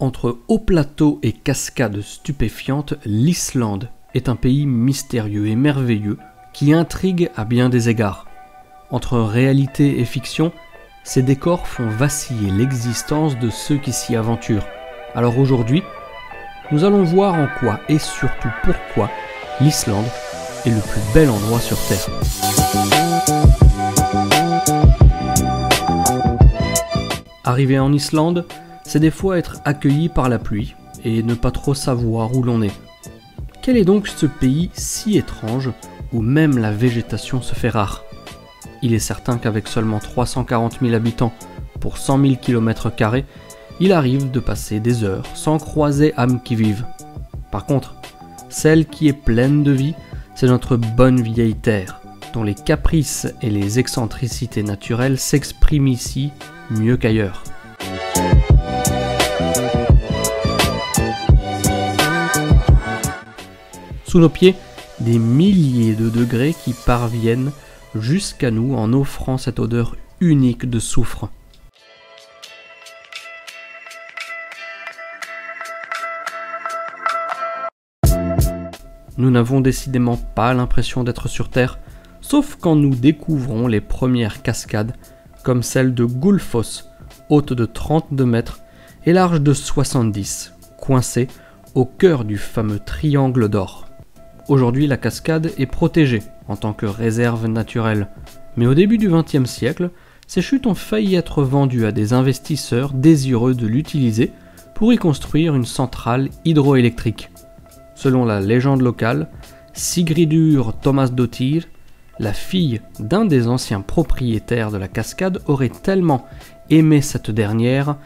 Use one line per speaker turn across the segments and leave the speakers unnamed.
Entre hauts plateaux et cascades stupéfiantes, l'Islande est un pays mystérieux et merveilleux qui intrigue à bien des égards. Entre réalité et fiction, ces décors font vaciller l'existence de ceux qui s'y aventurent. Alors aujourd'hui, nous allons voir en quoi et surtout pourquoi l'Islande est le plus bel endroit sur Terre. Arriver en Islande, c'est des fois être accueilli par la pluie et ne pas trop savoir où l'on est. Quel est donc ce pays si étrange où même la végétation se fait rare? Il est certain qu'avec seulement 340 000 habitants pour 100 000 km², il arrive de passer des heures sans croiser âme qui vive. Par contre, celle qui est pleine de vie, c'est notre bonne vieille terre, dont les caprices et les excentricités naturelles s'expriment ici mieux qu'ailleurs. Sous nos pieds, des milliers de degrés qui parviennent jusqu'à nous en offrant cette odeur unique de soufre. Nous n'avons décidément pas l'impression d'être sur Terre, sauf quand nous découvrons les premières cascades, comme celle de Gullfoss, haute de 32 mètres et large de 70, coincée au cœur du fameux triangle d'or. Aujourd'hui, la cascade est protégée en tant que réserve naturelle, mais au début du XXe siècle, ces chutes ont failli être vendues à des investisseurs désireux de l'utiliser pour y construire une centrale hydroélectrique. Selon la légende locale, Sigridur Thomasdottir, la fille d'un des anciens propriétaires de la cascade, aurait tellement aimé cette dernière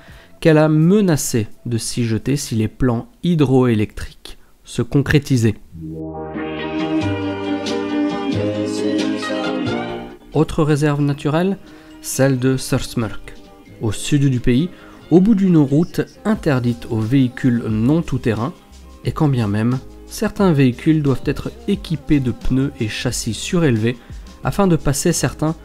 qu'elle a menacé de s'y jeter si les plans hydroélectriques se concrétisaient. Autre réserve naturelle, celle de Þórsmörk, au sud du pays, au bout d'une route interdite aux véhicules non tout-terrain, et quand bien même, certains véhicules doivent être équipés de pneus et châssis surélevés afin de passer certains,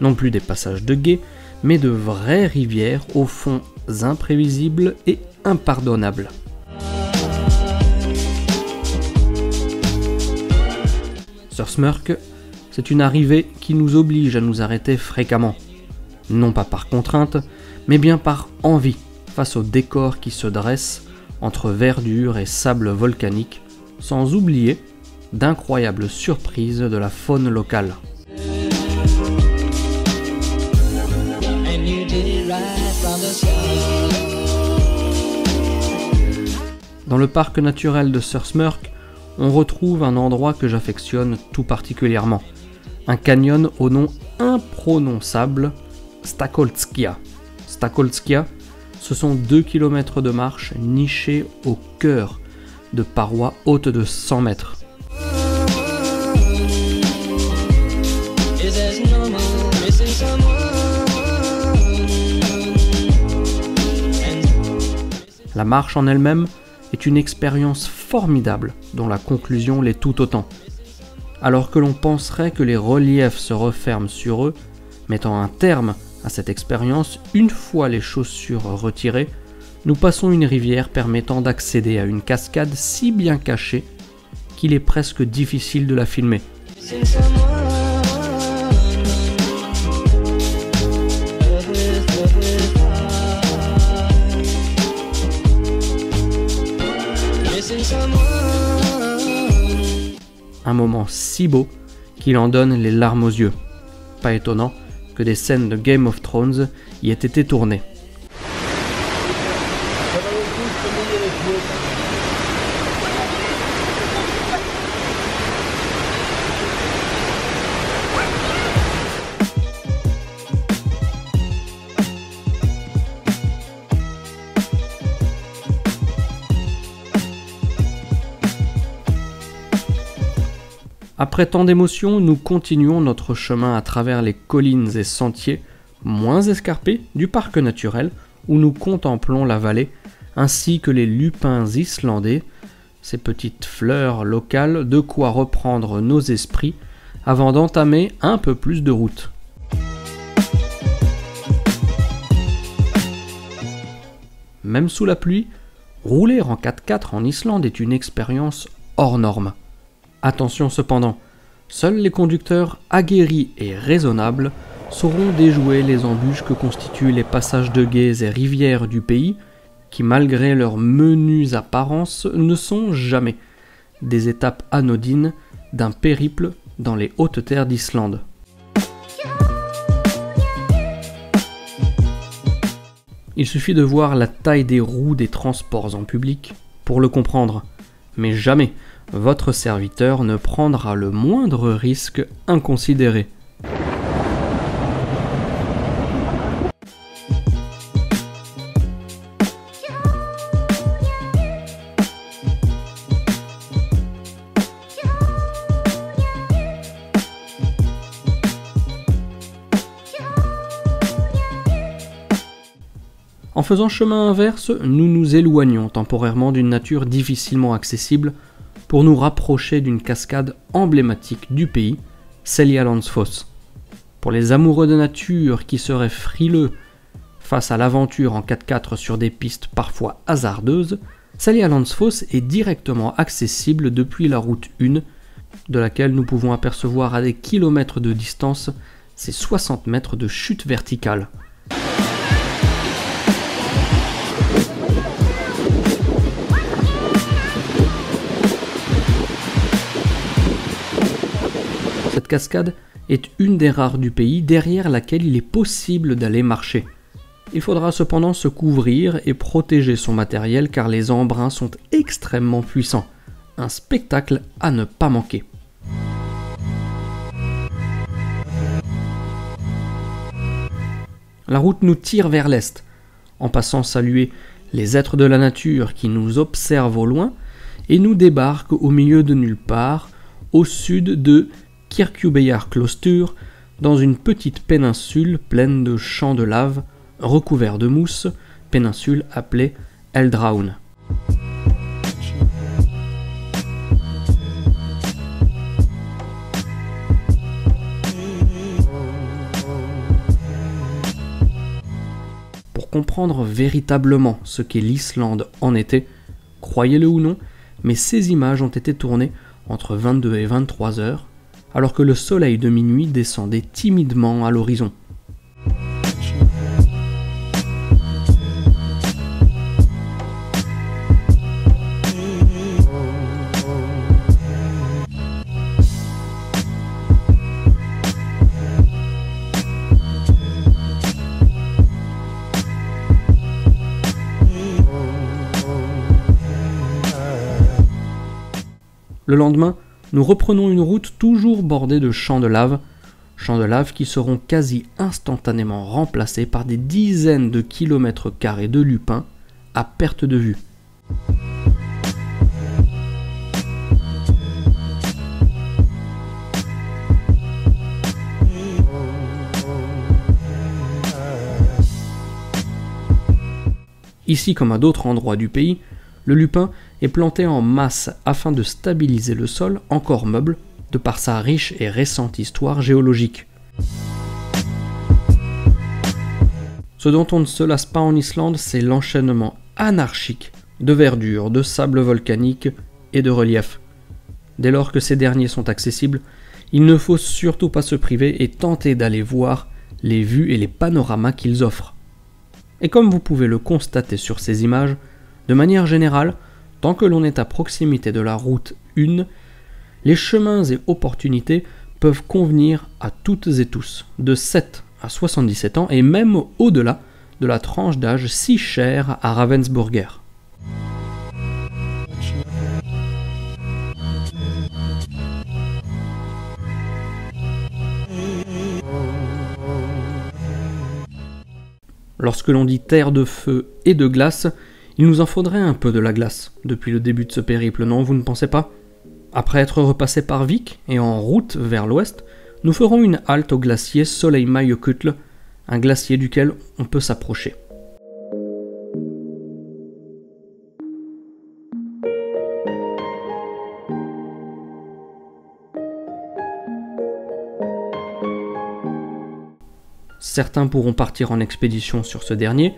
non plus des passages de gué, mais de vraies rivières aux fonds imprévisibles et impardonnables. Þórsmörk, c'est une arrivée qui nous oblige à nous arrêter fréquemment. Non pas par contrainte, mais bien par envie, face au décor qui se dresse entre verdure et sable volcanique, sans oublier d'incroyables surprises de la faune locale. Dans le parc naturel de Þórsmörk, on retrouve un endroit que j'affectionne tout particulièrement. Un canyon au nom imprononçable, Stakholtskia. Stakholtskia, ce sont 2 km de marche nichés au cœur de parois hautes de 100 mètres. La marche en elle-même est une expérience formidable dont la conclusion l'est tout autant. Alors que l'on penserait que les reliefs se referment sur eux, mettant un terme à cette expérience une fois les chaussures retirées, nous passons une rivière permettant d'accéder à une cascade si bien cachée qu'il est presque difficile de la filmer. Un moment si beau qu'il en donne les larmes aux yeux. Pas étonnant que des scènes de Game of Thrones y aient été tournées. Après tant d'émotions, nous continuons notre chemin à travers les collines et sentiers moins escarpés du parc naturel où nous contemplons la vallée ainsi que les lupins islandais, ces petites fleurs locales, de quoi reprendre nos esprits avant d'entamer un peu plus de route. Même sous la pluie, Rouler en 4x4 en Islande est une expérience hors norme. Attention cependant, seuls les conducteurs aguerris et raisonnables sauront déjouer les embûches que constituent les passages de gués et rivières du pays, qui malgré leurs menues apparences ne sont jamais des étapes anodines d'un périple dans les hautes terres d'Islande. Il suffit de voir la taille des roues des transports en public pour le comprendre, mais jamais votre serviteur ne prendra le moindre risque inconsidéré. En faisant chemin inverse, nous nous éloignons temporairement d'une nature difficilement accessible pour nous rapprocher d'une cascade emblématique du pays, Seljalandsfoss. Pour les amoureux de nature qui seraient frileux face à l'aventure en 4x4 sur des pistes parfois hasardeuses, Seljalandsfoss est directement accessible depuis la route 1, de laquelle nous pouvons apercevoir à des kilomètres de distance ses 60 mètres de chute verticale. Cette cascade est une des rares du pays derrière laquelle il est possible d'aller marcher. Il faudra cependant se couvrir et protéger son matériel car les embruns sont extrêmement puissants. Un spectacle à ne pas manquer. La route nous tire vers l'est, en passant saluer les êtres de la nature qui nous observent au loin et nous débarque au milieu de nulle part, au sud de Kirkjubeyjarklaustur, dans une petite péninsule pleine de champs de lave recouverts de mousse, péninsule appelée Eldraun. Pour comprendre véritablement ce qu'est l'Islande en été, croyez-le ou non, mais ces images ont été tournées entre 22 et 23 heures, alors que le soleil de minuit descendait timidement à l'horizon. Le lendemain, nous reprenons une route toujours bordée de champs de lave qui seront quasi instantanément remplacés par des dizaines de kilomètres carrés de lupins à perte de vue. Ici, comme à d'autres endroits du pays, le lupin est planté en masse afin de stabiliser le sol encore meuble de par sa riche et récente histoire géologique. Ce dont on ne se lasse pas en Islande, c'est l'enchaînement anarchique de verdure, de sable volcanique et de relief. Dès lors que ces derniers sont accessibles, il ne faut surtout pas se priver et tenter d'aller voir les vues et les panoramas qu'ils offrent. Et comme vous pouvez le constater sur ces images, de manière générale, tant que l'on est à proximité de la route 1, les chemins et opportunités peuvent convenir à toutes et tous, de 7 à 77 ans et même au-delà de la tranche d'âge si chère à Ravensburger. Lorsque l'on dit terre de feu et de glace, il nous en faudrait un peu de la glace depuis le début de ce périple, non, vous ne pensez pas? Après être repassé par Vik et en route vers l'ouest, nous ferons une halte au glacier Soleimajøkull, un glacier duquel on peut s'approcher. Certains pourront partir en expédition sur ce dernier,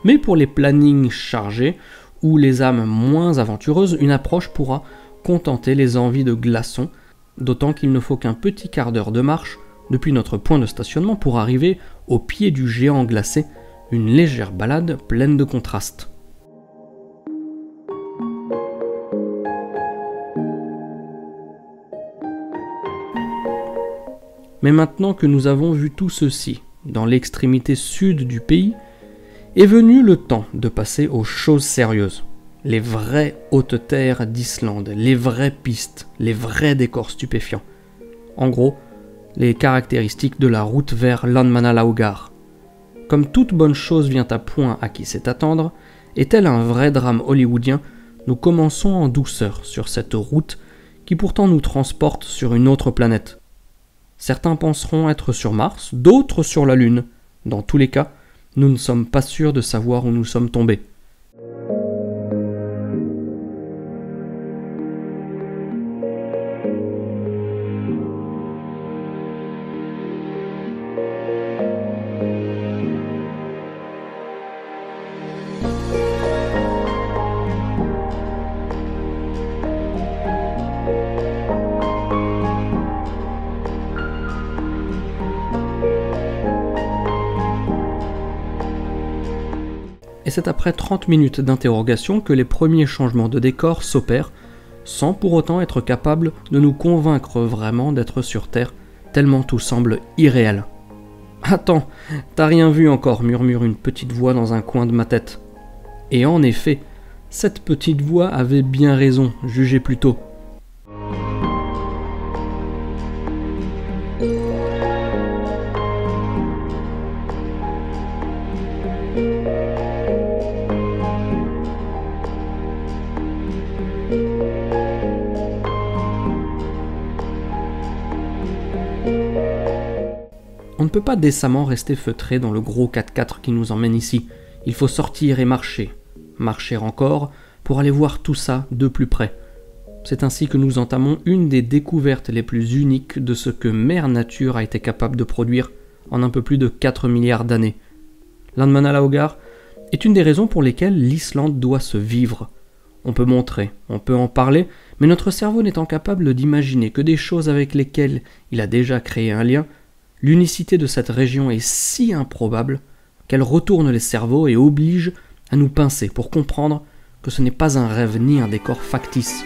mais pour les plannings chargés ou les âmes moins aventureuses, une approche pourra contenter les envies de glaçons, d'autant qu'il ne faut qu'un petit quart d'heure de marche depuis notre point de stationnement pour arriver au pied du géant glacé, une légère balade pleine de contrastes. Mais maintenant que nous avons vu tout ceci, dans l'extrémité sud du pays, est venu le temps de passer aux choses sérieuses. Les vraies hautes terres d'Islande, les vraies pistes, les vrais décors stupéfiants. En gros, les caractéristiques de la route vers Landmannalaugar. Comme toute bonne chose vient à point à qui sait attendre, et tel un vrai drame hollywoodien, nous commençons en douceur sur cette route qui pourtant nous transporte sur une autre planète. Certains penseront être sur Mars, d'autres sur la Lune. Dans tous les cas, nous ne sommes pas sûrs de savoir où nous sommes tombés. Et c'est après 30 minutes d'interrogation que les premiers changements de décor s'opèrent, sans pour autant être capables de nous convaincre vraiment d'être sur Terre, tellement tout semble irréel. « Attends, t'as rien vu encore » murmure une petite voix dans un coin de ma tête. Et en effet, cette petite voix avait bien raison, jugez plutôt. On ne peut pas décemment rester feutré dans le gros 4x4 qui nous emmène ici. Il faut sortir et marcher. Marcher encore pour aller voir tout ça de plus près. C'est ainsi que nous entamons une des découvertes les plus uniques de ce que Mère Nature a été capable de produire en un peu plus de 4 milliards d'années. Landmannalaugar est une des raisons pour lesquelles l'Islande doit se vivre. On peut montrer, on peut en parler, mais notre cerveau n'étant capable d'imaginer que des choses avec lesquelles il a déjà créé un lien, l'unicité de cette région est si improbable qu'elle retourne les cerveaux et oblige à nous pincer pour comprendre que ce n'est pas un rêve ni un décor factice.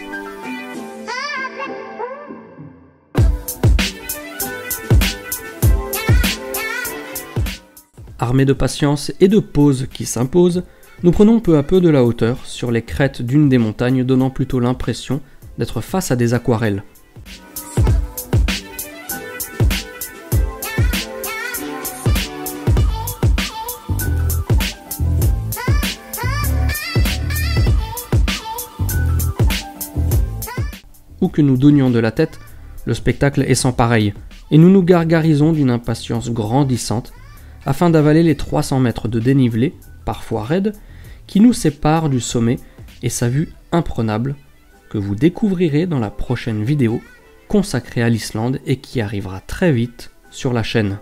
Armés de patience et de pause qui s'imposent, nous prenons peu à peu de la hauteur sur les crêtes d'une des montagnes, donnant plutôt l'impression d'être face à des aquarelles. Où que nous donnions de la tête, le spectacle est sans pareil, et nous nous gargarisons d'une impatience grandissante afin d'avaler les 300 mètres de dénivelé, parfois raides, qui nous séparent du sommet et sa vue imprenable, que vous découvrirez dans la prochaine vidéo consacrée à l'Islande et qui arrivera très vite sur la chaîne.